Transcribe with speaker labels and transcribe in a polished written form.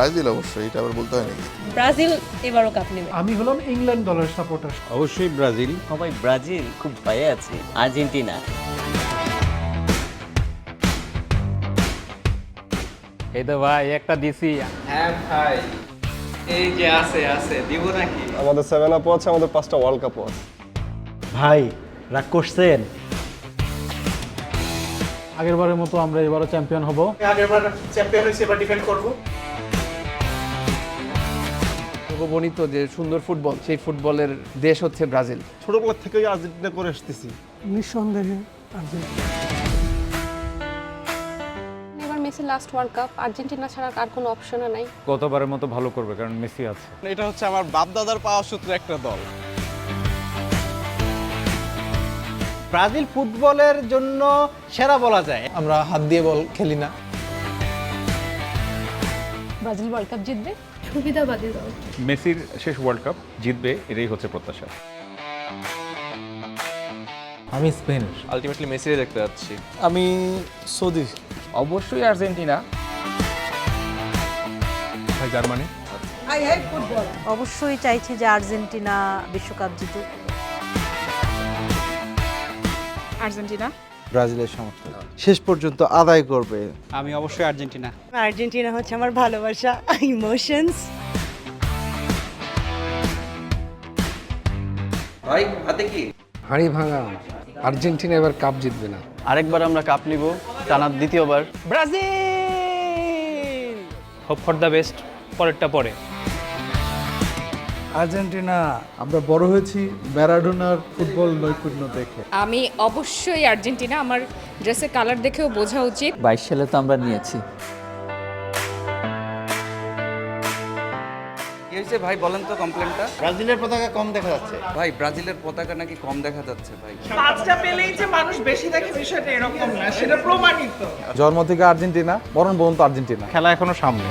Speaker 1: Brazil অবশ্যই, এটা আবার বলতে হয় নাকি?
Speaker 2: ব্রাজিল এবারও কাপ নেবে।
Speaker 3: আমি হলাম ইংল্যান্ড দলের সাপোর্টার।
Speaker 4: অবশ্যই ব্রাজিল।
Speaker 5: সবাই ব্রাজিল, খুব ভয়ে আছে আর্জেন্টিনা।
Speaker 4: এই তো ভাই একটা দিছি।
Speaker 6: হ্যাঁ ভাই, এই যে আছে দিব নাকি?
Speaker 7: আমাদের 7 আপও আছে, আমাদের 5টা ওয়ার্ল্ড কাপও আছে।
Speaker 8: ভাই রাগ করছেন?
Speaker 3: আগেরবারের মতো আমরা এবারও চ্যাম্পিয়ন হব।
Speaker 8: আগেরবার চ্যাম্পিয়ন হয়েছে, এবার ডিফেন্ড করব।
Speaker 6: বর্ণিত যে সুন্দর ফুটবল, সেই ফুটবলের দেশ হচ্ছে ব্রাজিল।
Speaker 7: ছোটবেলা থেকেই আর্জেন্টিনা করে আসতেছি।
Speaker 3: নিঃসন্দেহে আর্জেন্টিনা।
Speaker 9: এবার Messi last world cup, Argentina ছাড়া আর কোনো অপশনও নাই।
Speaker 4: গতবারের মতো ভালো করবে কারণ মেসি আছে।
Speaker 7: এটা হচ্ছে আমার বাপ দাদার পাওয়া সূত্রে একটা দল।
Speaker 8: ব্রাজিল ফুটবলের জন্য সেরা বলা যায়।
Speaker 3: আমরা হাত দিয়ে বল খেলি না।
Speaker 9: ব্রাজিল ওয়ার্ল্ড কাপ জিতবে।
Speaker 10: সুবিধাবাদী দল।
Speaker 4: মেসির শেষ ওয়ার্ল্ড কাপ জিতবে, এটাই হচ্ছে প্রত্যাশা।
Speaker 8: আমি স্পেন।
Speaker 7: আলটিমেটলি মেসিই দেখতে যাচ্ছি।
Speaker 3: আমি সৌদি।
Speaker 6: অবশ্যই আর্জেন্টিনা।
Speaker 4: ভাই জার্মানি।
Speaker 2: অবশ্যই চাইছি যে আর্জেন্টিনা বিশ্বকাপ জিতুক।
Speaker 10: আর্জেন্টিনা।
Speaker 8: ব্রাজিলের সমর্থক শেষ পর্যন্ত আদায় করবে।
Speaker 6: আমি অবশ্যই আর্জেন্টিনা।
Speaker 2: আর্জেন্টিনা হচ্ছে আমার ভালোবাসা, ইমোশনস।
Speaker 6: ভাই হাতে কি?
Speaker 3: হাড়ি ভাঙা, আর্জেন্টিনা এবার কাপ জিতবে না।
Speaker 5: আরেকবার আমরা কাপ নিব, টানা দ্বিতীয়বার।
Speaker 8: Brazil
Speaker 4: hope for the best, পরেরটা পরে।
Speaker 3: আর্জেন্টিনা। আমরা বড় হয়েছি ম্যারাডোনার ফুটবল নৈপুণ্য দেখে।
Speaker 10: আমি অবশ্যই আর্জেন্টিনা। আমার ড্রেসের কালার দেখেও বোঝা উচিত।
Speaker 5: 22 সালে তো আমরা নিয়েছি।
Speaker 6: কি হয়েছে ভাই, বলেন তো কমপ্লেনটা?
Speaker 8: ব্রাজিলের পতাকা কম দেখা যাচ্ছে।
Speaker 6: ভাই ব্রাজিলের পতাকা নাকি কম দেখা যাচ্ছে ভাই।
Speaker 11: 5টা পেলেই যে মানুষ বেশি দেখে বিষয়টা এরকম না, সেটা প্রমাণিত।
Speaker 3: জন্ম থেকে আর্জেন্টিনা, মরণ পর্যন্ত আর্জেন্টিনা।
Speaker 8: খেলা এখনো সামনে।